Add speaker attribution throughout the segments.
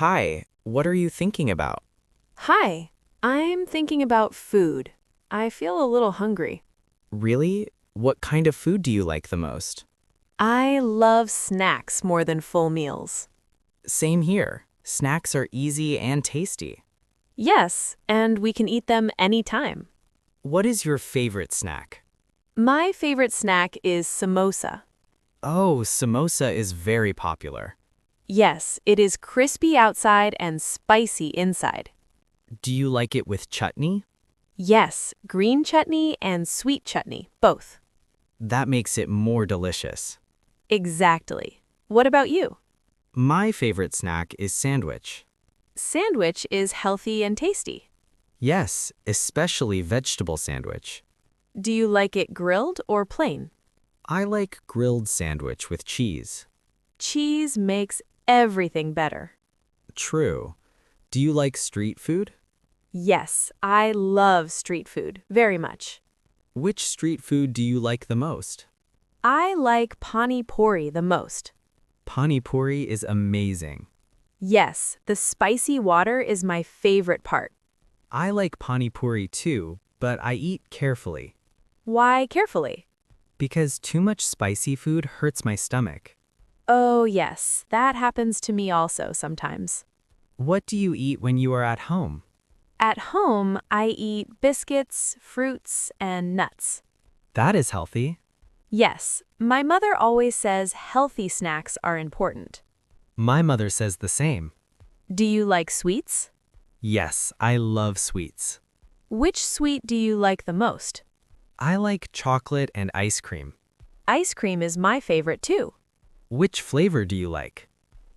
Speaker 1: Hi, what are you thinking about?
Speaker 2: Hi, I'm thinking about food. I feel a little hungry.
Speaker 1: Really? What kind of food do you like the most?
Speaker 2: I love snacks more than full meals.
Speaker 1: Same here. Snacks are easy and tasty.
Speaker 2: Yes, and we can eat them anytime.
Speaker 1: What is your favorite snack?
Speaker 2: My favorite snack is samosa.
Speaker 1: Oh, samosa is very popular.
Speaker 2: Yes, it is crispy outside and spicy inside.
Speaker 1: Do you like it with chutney?
Speaker 2: Yes, green chutney and sweet chutney, both.
Speaker 1: That makes it more delicious.
Speaker 2: Exactly. What about you?
Speaker 1: My favorite snack is sandwich.
Speaker 2: Sandwich is healthy and tasty.
Speaker 1: Yes, especially vegetable sandwich.
Speaker 2: Do you like it grilled or plain?
Speaker 1: I like grilled sandwich with cheese.
Speaker 2: Cheese makes everything better.
Speaker 1: True. Do you like street food?
Speaker 2: Yes, I love street food very much.
Speaker 1: Which street food do you like the most?
Speaker 2: I like pani puri the most.
Speaker 1: Pani puri is amazing.
Speaker 2: Yes, the spicy water is my favorite part.
Speaker 1: I like pani puri too, but I eat carefully.
Speaker 2: Why carefully?
Speaker 1: Because too much spicy food hurts my stomach.
Speaker 2: Oh, yes, that happens to me also sometimes.
Speaker 1: What do you eat when you are at home?
Speaker 2: At home, I eat biscuits, fruits, and nuts.
Speaker 1: That is healthy.
Speaker 2: Yes, my mother always says healthy snacks are important.
Speaker 1: My mother says the same.
Speaker 2: Do you like sweets?
Speaker 1: Yes, I love sweets.
Speaker 2: Which sweet do you like the most?
Speaker 1: I like chocolate and ice cream.
Speaker 2: Ice cream is my favorite too.
Speaker 1: Which flavor do you like?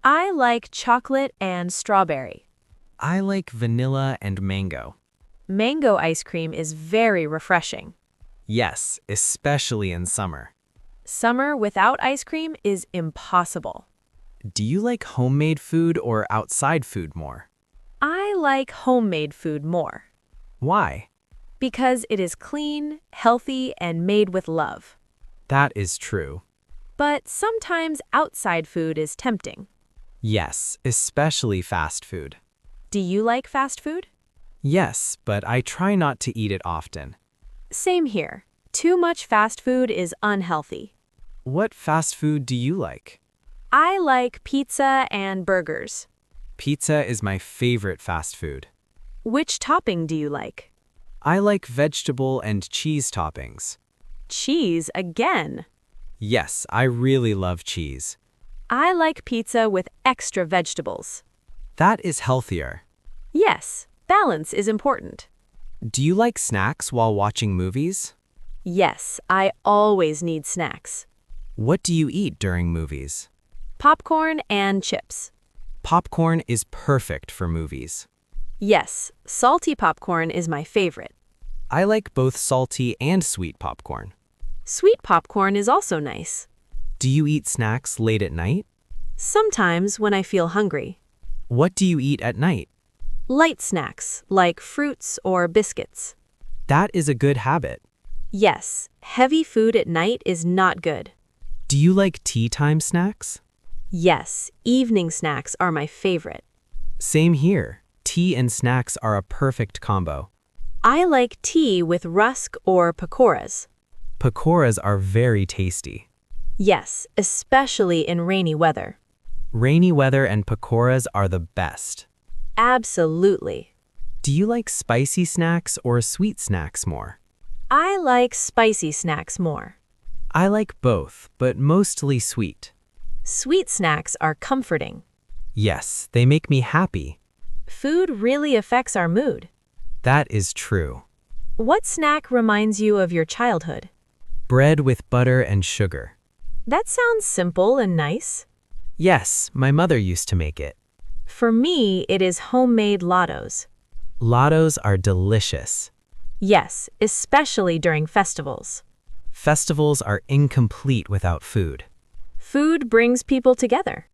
Speaker 2: I like chocolate and strawberry.
Speaker 1: I like vanilla and mango.
Speaker 2: Mango ice cream is very refreshing.
Speaker 1: Yes, especially in summer.
Speaker 2: Summer without ice cream is impossible.
Speaker 1: Do you like homemade food or outside food more?
Speaker 2: I like homemade food more
Speaker 1: Why?
Speaker 2: because it is clean, healthy, and made with love.
Speaker 1: That is true.
Speaker 2: But sometimes outside food is tempting.
Speaker 1: Yes, especially fast food.
Speaker 2: Do you like fast food?
Speaker 1: Yes, but I try not to eat it often.
Speaker 2: Same here. Too much fast food is unhealthy.
Speaker 1: What fast food do you like?
Speaker 2: I like pizza and burgers.
Speaker 1: Pizza is my favorite fast food.
Speaker 2: Which topping do you like?
Speaker 1: I like vegetable and cheese toppings.
Speaker 2: Cheese again.
Speaker 1: Yes, I really love cheese.
Speaker 2: I like pizza with extra vegetables.
Speaker 1: That is healthier.
Speaker 2: Yes, balance is important.
Speaker 1: Do you like snacks while watching movies?
Speaker 2: Yes, I always need snacks.
Speaker 1: What do you eat during movies?
Speaker 2: Popcorn and chips.
Speaker 1: Popcorn is perfect for movies.
Speaker 2: Yes, salty popcorn is my favorite.
Speaker 1: I like both salty and sweet popcorn.
Speaker 2: Sweet popcorn is also nice.
Speaker 1: Do you eat snacks late at night?
Speaker 2: Sometimes when I feel hungry.
Speaker 1: What do you eat at night?
Speaker 2: Light snacks, like fruits or biscuits.
Speaker 1: That is a good habit.
Speaker 2: Yes, heavy food at night is not good.
Speaker 1: Do you like tea time snacks?
Speaker 2: Yes, evening snacks are my favorite.
Speaker 1: Same here. Tea and snacks are a perfect combo.
Speaker 2: I like tea with rusk or pakoras.
Speaker 1: Pakoras are very tasty.
Speaker 2: Yes, especially in rainy weather.
Speaker 1: Rainy weather and pakoras are the best.
Speaker 2: Absolutely.
Speaker 1: Do you like spicy snacks or sweet snacks more?
Speaker 2: I like spicy snacks more.
Speaker 1: I like both, but mostly sweet.
Speaker 2: Sweet snacks are comforting.
Speaker 1: Yes, they make me happy.
Speaker 2: Food really affects our mood.
Speaker 1: That is true.
Speaker 2: What snack reminds you of your childhood?
Speaker 1: Bread with butter and sugar.
Speaker 2: That sounds simple and nice.
Speaker 1: Yes, my mother used to make it.
Speaker 2: For me, it is homemade lados.
Speaker 1: Lados are delicious.
Speaker 2: Yes, especially during festivals.
Speaker 1: Festivals are incomplete without food.
Speaker 2: Food brings people together.